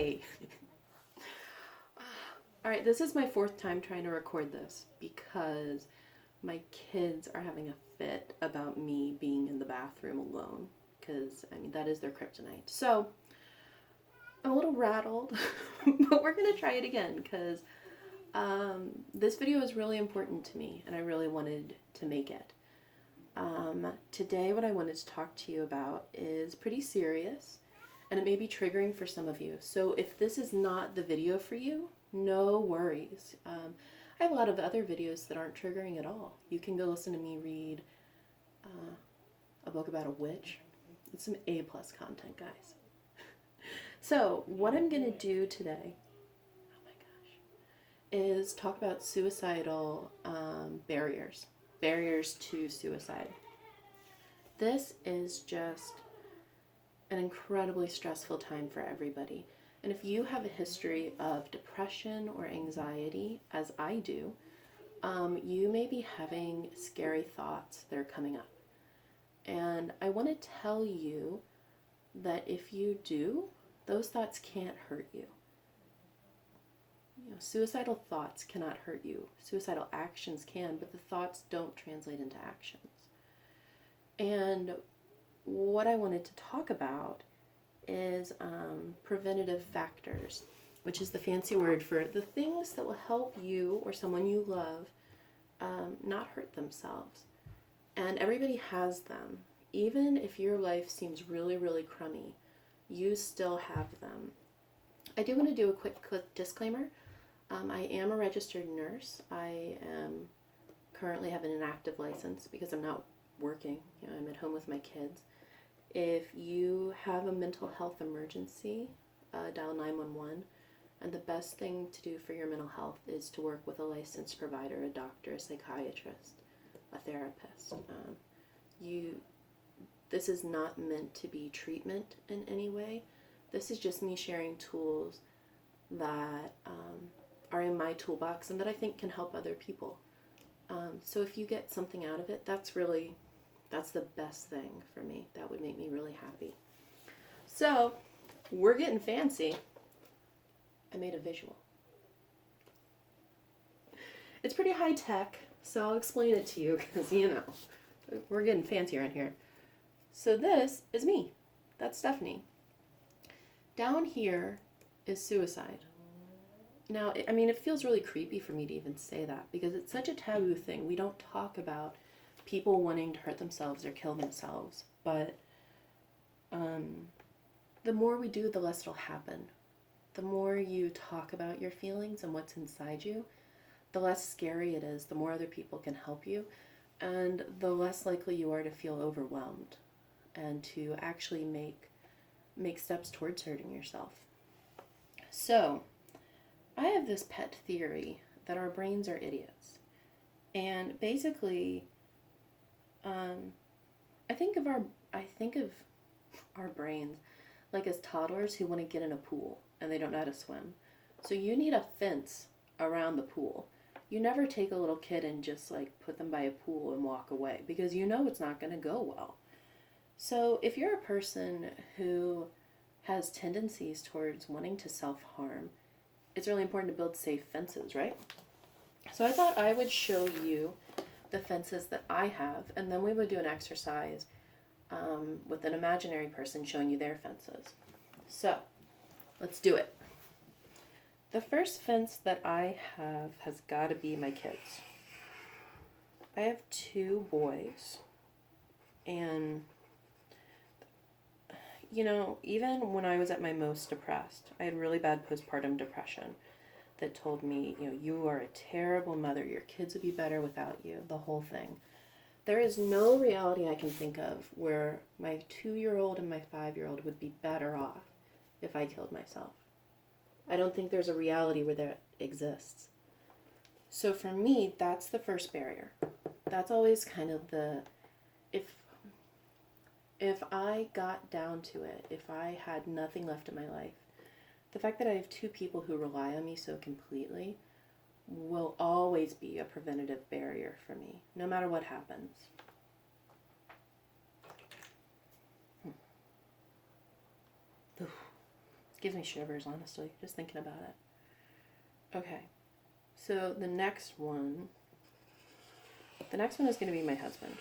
Hey. Alright, this is my 4th time trying to record this because my kids are having a fit about me being in the bathroom alone. Because, I mean, that is their kryptonite. So, I'm a little rattled, but we're going to try it again because this video is really important to me and I really wanted to make it. Today what I wanted to talk to you about is pretty serious and it may be triggering for some of you. So if this is not the video for you, no worries. I have a lot of other videos that aren't triggering at all. You can go listen to me read a book about a witch. It's some A+ content, guys. So what I'm going to do today, oh my gosh, is talk about suicidal barriers to suicide. This is just an incredibly stressful time for everybody. And if you have a history of depression or anxiety, as I do, you may be having scary thoughts that are coming up. And I want to tell you that if you do, those thoughts can't hurt you. You know, suicidal thoughts cannot hurt you. Suicidal actions can, but the thoughts don't translate into actions. And what I wanted to talk about is preventative factors, which is the fancy word for the things that will help you or someone you love not hurt themselves. And everybody has them. Even if your life seems really, really crummy, you still have them. I do want to do a quick disclaimer. I am a registered nurse. I am currently have an inactive license because I'm not working. You know, I'm at home with my kids. If you have a mental health emergency, dial 911. And the best thing to do for your mental health is to work with a licensed provider, a doctor, a psychiatrist, a therapist. This is not meant to be treatment in any way. This is just me sharing tools that are in my toolbox and that I think can help other people. So if you get something out of it, that's the best thing for me. That would make me really happy. So we're getting fancy. I made a visual. It's pretty high tech, so I'll explain it to you because, you know, we're getting fancy around here. So this is me. That's Stephanie. Down here is suicide. Now, I mean, it feels really creepy for me to even say that because it's such a taboo thing. We don't talk about people wanting to hurt themselves or kill themselves, but the more we do, the less it'll happen. The more you talk about your feelings and what's inside you, the less scary it is, the more other people can help you, and the less likely you are to feel overwhelmed and to actually make steps towards hurting yourself. So, I have this pet theory that our brains are idiots. And basically, I think of our brains like as toddlers who want to get in a pool and they don't know how to swim. So you need a fence around the pool. You never take a little kid and just like put them by a pool and walk away because you know it's not going to go well. So if you're a person who has tendencies towards wanting to self-harm, it's really important to build safe fences, right? So I thought I would show you the fences that I have, and then we would do an exercise with an imaginary person showing you their fences. So, let's do it. The first fence that I have has got to be my kids. I have 2 boys, and you know, even when I was at my most depressed, I had really bad postpartum depression that told me, you know, you are a terrible mother, your kids would be better without you, the whole thing. There is no reality I can think of where my 2-year-old and my 5-year-old would be better off if I killed myself. I don't think there's a reality where that exists. So for me, that's the first barrier. That's always kind of if I got down to it, if I had nothing left in my life, the fact that I have 2 people who rely on me so completely will always be a preventative barrier for me, no matter what happens. Gives me shivers, honestly, just thinking about it. Okay, so the next one is going to be my husband.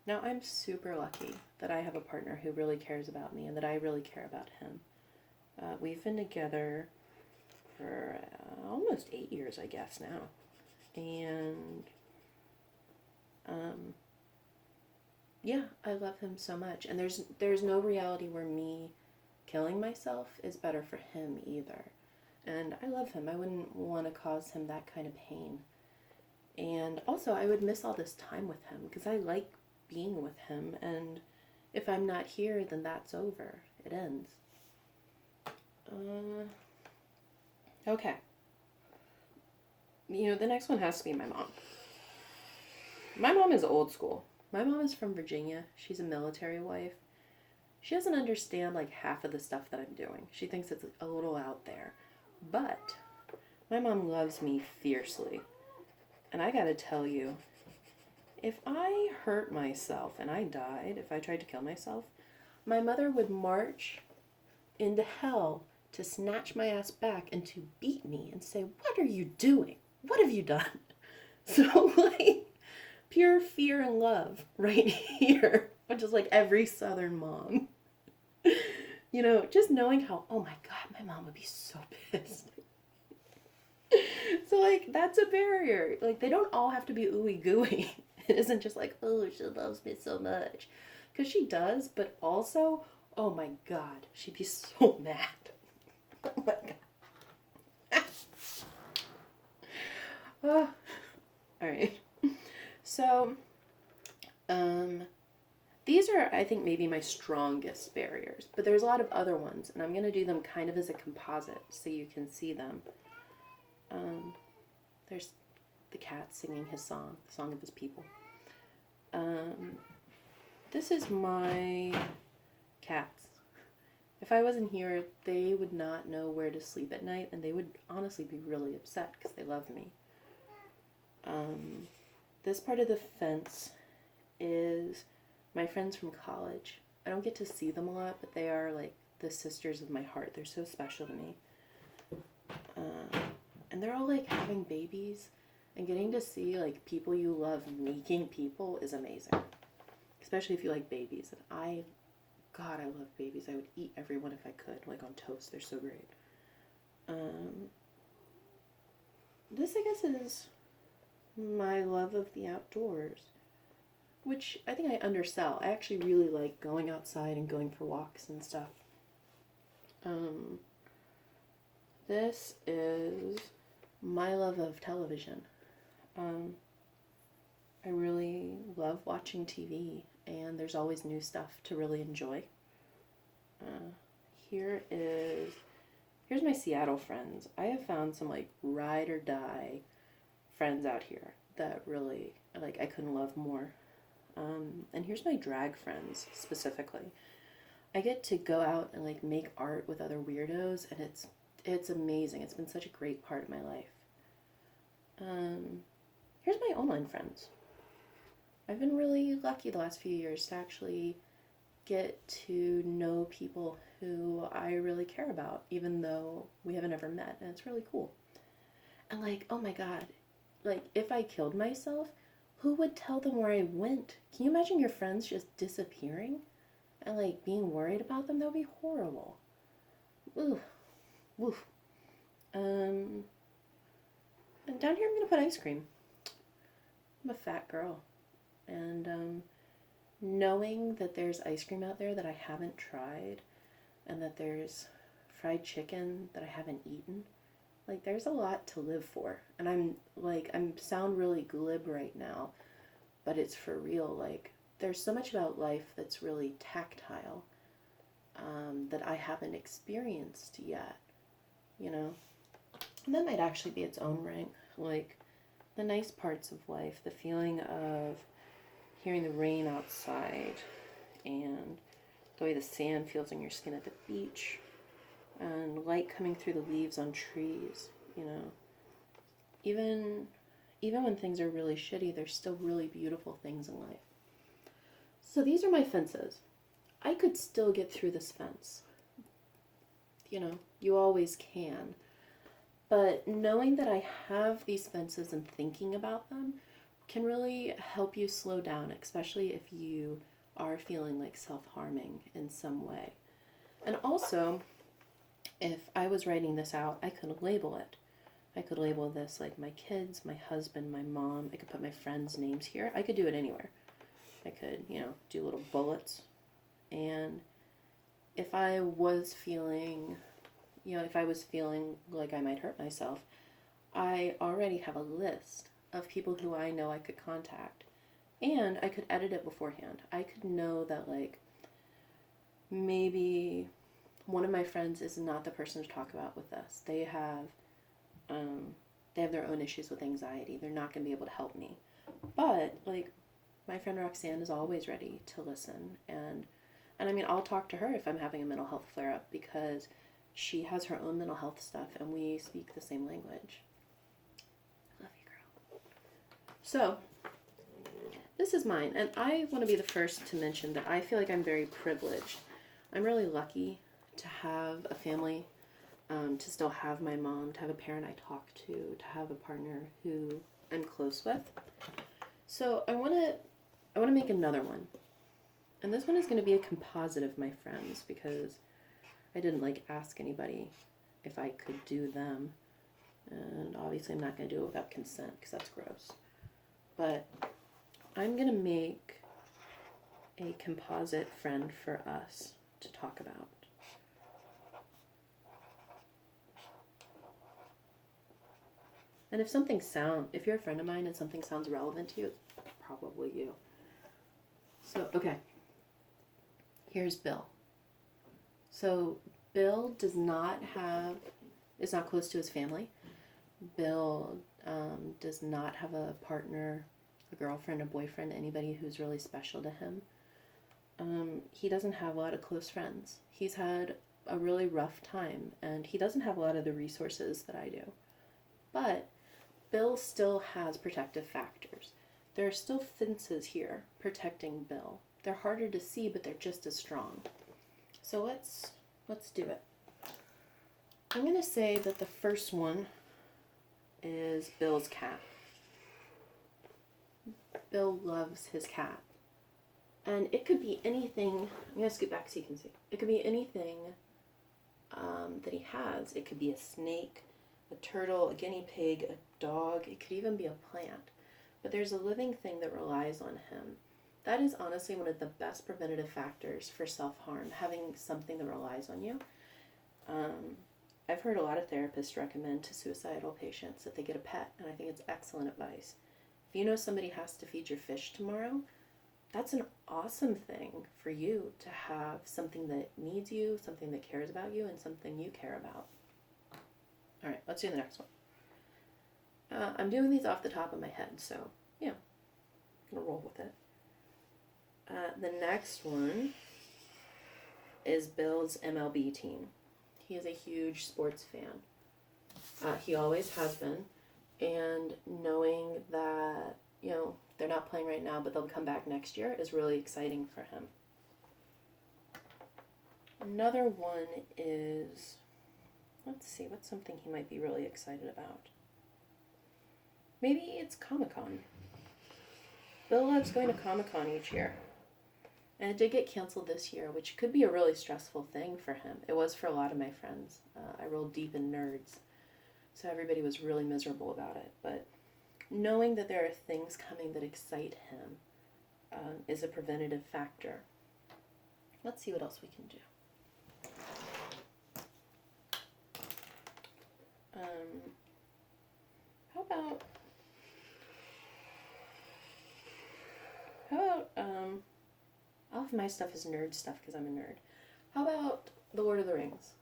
Now, I'm super lucky that I have a partner who really cares about me and that I really care about him. We've been together for almost 8 years, I guess, now. And, yeah, I love him so much. And there's no reality where me killing myself is better for him either. And I love him. I wouldn't want to cause him that kind of pain. And also, I would miss all this time with him because I like being with him. And if I'm not here, then that's over. It ends. Okay. You know, the next one has to be my mom. My mom is old school. My mom is from Virginia. She's a military wife. She doesn't understand like half of the stuff that I'm doing. She thinks it's a little out there. But my mom loves me fiercely. And I gotta tell you, if I hurt myself and I died, if I tried to kill myself, my mother would march into hell to snatch my ass back and to beat me and say, "What are you doing? What have you done?" So, like, pure fear and love right here, which is like every Southern mom. You know, just knowing how, oh my God, my mom would be so pissed. So, like, that's a barrier. Like, they don't all have to be ooey gooey. It isn't just like, oh, she loves me so much. Because she does, but also, oh my God, she'd be so mad. Oh my God. Oh. All right. So, these are, I think, maybe my strongest barriers, but there's a lot of other ones, and I'm going to do them kind of as a composite so you can see them. There's the cat singing his song, the song of his people. This is my cats. If I wasn't here, they would not know where to sleep at night, and they would honestly be really upset because they love me. This part of the fence is my friends from college. I don't get to see them a lot, but they are like the sisters of my heart. They're so special to me. And they're all like having babies, and getting to see like people you love making people is amazing. Especially if you like babies. And God, I love babies. I would eat every one if I could, like on toast. They're so great. This, I guess, is my love of the outdoors, which I think I undersell. I actually really like going outside and going for walks and stuff. This is my love of television. I really love watching TV, and there's always new stuff to really enjoy. Here's my Seattle friends. I have found some like ride or die friends out here that really, like, I couldn't love more. And here's my drag friends specifically. I get to go out and like make art with other weirdos, and it's amazing. It's been such a great part of my life. Here's my online friends. I've been really lucky the last few years to actually get to know people who I really care about, even though we haven't ever met, and it's really cool. And like, oh my God, like if I killed myself, who would tell them where I went? Can you imagine your friends just disappearing and like being worried about them? That would be horrible. Ooh, woof. And down here I'm gonna put ice cream. I'm a fat girl, and knowing that there's ice cream out there that I haven't tried, and that there's fried chicken that I haven't eaten, like there's a lot to live for. And I'm sound really glib right now, but it's for real. Like there's so much about life that's really tactile, that I haven't experienced yet, you know. And that might actually be its own rank. Like the nice parts of life, the feeling of hearing the rain outside, and the way the sand feels on your skin at the beach, and light coming through the leaves on trees, you know. Even when things are really shitty, there's still really beautiful things in life. So these are my fences. I could still get through this fence, you always can. But knowing that I have these fences and thinking about them can really help you slow down, especially if you are feeling like self-harming in some way. And also, if I was writing this out, I could label it. I could label this like my kids, my husband, my mom. I could put my friends' names here. I could do it anywhere. I could, do little bullets. And if I was feeling, like I might hurt myself, I already have a list of people who I know I could contact. And I could edit it beforehand. I could know that, like, maybe one of my friends is not the person to talk about with this. They have their own issues with anxiety. They're not going to be able to help me. But, like, my friend Roxanne is always ready to listen. And I mean, I'll talk to her if I'm having a mental health flare-up, because she has her own mental health stuff and we speak the same language. I love you, girl. So, this is mine. And I want to be the first to mention that I feel like I'm very privileged. I'm really lucky to have a family, to still have my mom, to have a parent I talk to have a partner who I'm close with. So I want to make another one. And this one is going to be a composite of my friends, because I didn't ask anybody if I could do them. And obviously I'm not going to do it without consent, because that's gross. But I'm going to make a composite friend for us to talk about. And if you're a friend of mine and something sounds relevant to you, it's probably you. So, okay. Here's Bill. So, Bill is not close to his family. Bill does not have a partner, a girlfriend, a boyfriend, anybody who's really special to him. He doesn't have a lot of close friends. He's had a really rough time, and he doesn't have a lot of the resources that I do. But Bill still has protective factors. There are still fences here protecting Bill. They're harder to see, but they're just as strong. So let's do it. I'm going to say that the first one is Bill's cat. Bill loves his cat. And it could be anything. I'm going to scoot back so you can see. It could be anything that he has. It could be a snake, a turtle, a guinea pig, a dog. It could even be a plant. But there's a living thing that relies on him. That is honestly one of the best preventative factors for self-harm, having something that relies on you. I've heard a lot of therapists recommend to suicidal patients that they get a pet, and I think it's excellent advice. If you know somebody has to feed your fish tomorrow, that's an awesome thing for you to have something that needs you, something that cares about you, and something you care about. All right, let's do the next one. I'm doing these off the top of my head, so yeah, I'm gonna roll with it. The next one is Bill's MLB team. He is a huge sports fan. He always has been, and knowing that, they're not playing right now, but they'll come back next year is really exciting for him. Another one is, let's see, what's something he might be really excited about? Maybe it's Comic-Con. Bill loves going to Comic-Con each year. And it did get canceled this year, which could be a really stressful thing for him. It was for a lot of my friends. I rolled deep in nerds, so everybody was really miserable about it. But knowing that there are things coming that excite him is a preventative factor. Let's see what else we can do. How about all of my stuff is nerd stuff because I'm a nerd. How about The Lord of the Rings?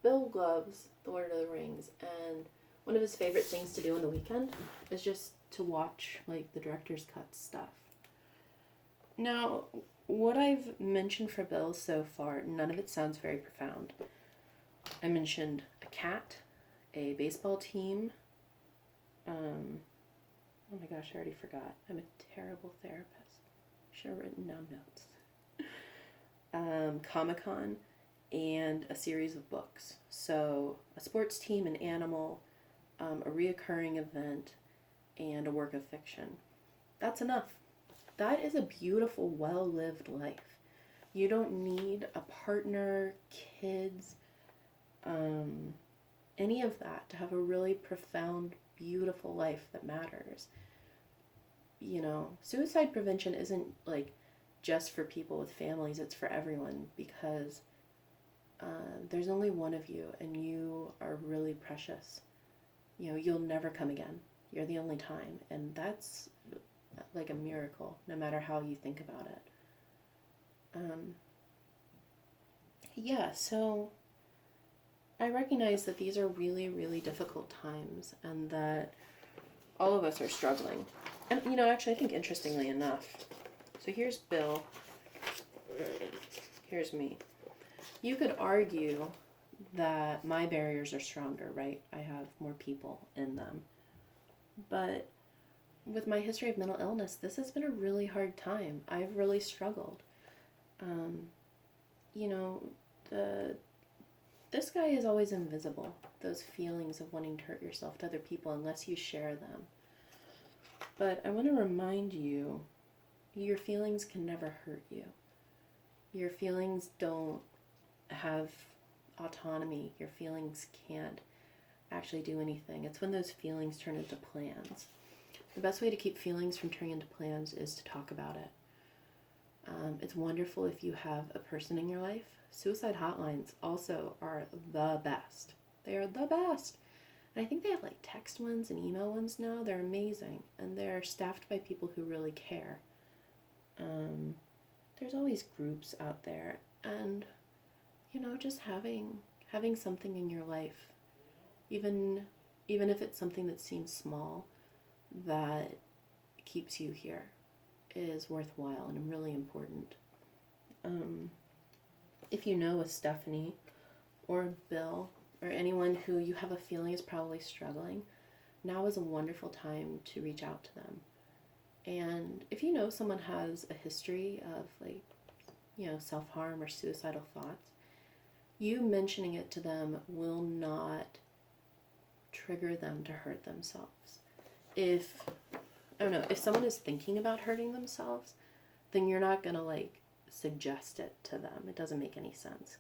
Bill loves The Lord of the Rings, and one of his favorite things to do on the weekend is just to watch, the director's cut stuff. Now, what I've mentioned for Bill so far, none of it sounds very profound. I mentioned a cat, a baseball team. Oh my gosh, I already forgot. I'm a terrible therapist. Should have written down notes. Comic-Con, and a series of books. So a sports team, an animal, a reoccurring event, and a work of fiction. That's enough. That is a beautiful, well-lived life. You don't need a partner, kids, any of that to have a really profound, beautiful life that matters. You know, suicide prevention isn't like just for people with families, it's for everyone, because there's only one of you and you are really precious. You know, you'll never come again. You're the only time, and that's like a miracle, no matter how you think about it. Yeah, so I recognize that these are really, really difficult times and that all of us are struggling. And, you know, actually, I think interestingly enough, so here's Bill, here's me. You could argue that my barriers are stronger, right? I have more people in them. But with my history of mental illness, this has been a really hard time. I've really struggled. You know, this guy is always invisible. Those feelings of wanting to hurt yourself to other people unless you share them. But I want to remind you, your feelings can never hurt you. Your feelings don't have autonomy. Your feelings can't actually do anything. It's when those feelings turn into plans. The best way to keep feelings from turning into plans is to talk about it. It's wonderful if you have a person in your life. Suicide hotlines also are the best. They are the best. And I think they have like text ones and email ones now. They're amazing. And they're staffed by people who really care. There's always groups out there. And, you know, just having something in your life, even if it's something that seems small, that keeps you here, is worthwhile and really important. If you know a Stephanie or a Bill or anyone who you have a feeling is probably struggling, now is a wonderful time to reach out to them. And if you know someone has a history of, like, you know, self-harm or suicidal thoughts, you mentioning it to them will not trigger them to hurt themselves. If someone is thinking about hurting themselves, then you're not gonna like suggest it to them. It doesn't make any sense.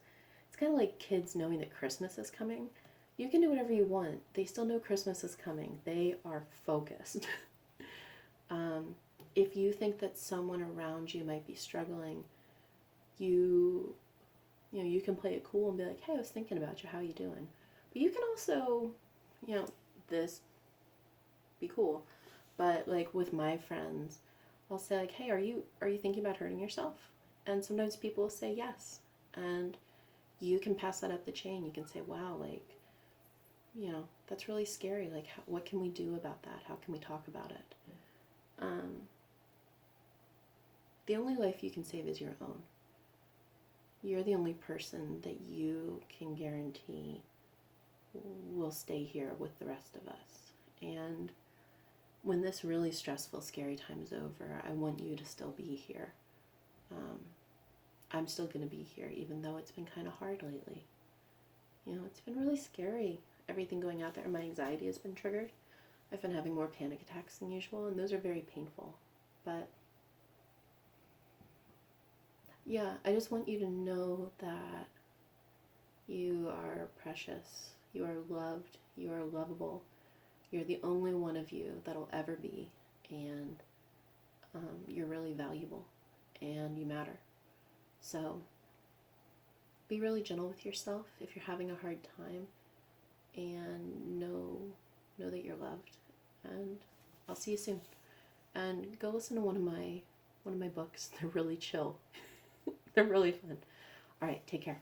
It's kind of like kids knowing that Christmas is coming. You can do whatever you want. They still know Christmas is coming. They are focused. If you think that someone around you might be struggling, you can play it cool and be like, hey, I was thinking about you. How you doing? But you can also, be cool. But like with my friends, I'll say like, hey, are you thinking about hurting yourself? And sometimes people will say yes. And you can pass that up the chain. You can say, wow, like, that's really scary. Like, what can we do about that? How can we talk about it? The only life you can save is your own. You're the only person that you can guarantee will stay here with the rest of us. And when this really stressful, scary time is over, I want you to still be here. I'm still going to be here, even though it's been kind of hard lately. It's been really scary, everything going out there. My anxiety has been triggered. I've been having more panic attacks than usual, and those are very painful. But yeah, I just want you to know that you are precious, you are loved, you are lovable. You're the only one of you that'll ever be, and you're really valuable, and you matter. So be really gentle with yourself if you're having a hard time, and know that you're loved. And I'll see you soon. And go listen to one of my books. They're really chill. They're really fun. All right, take care.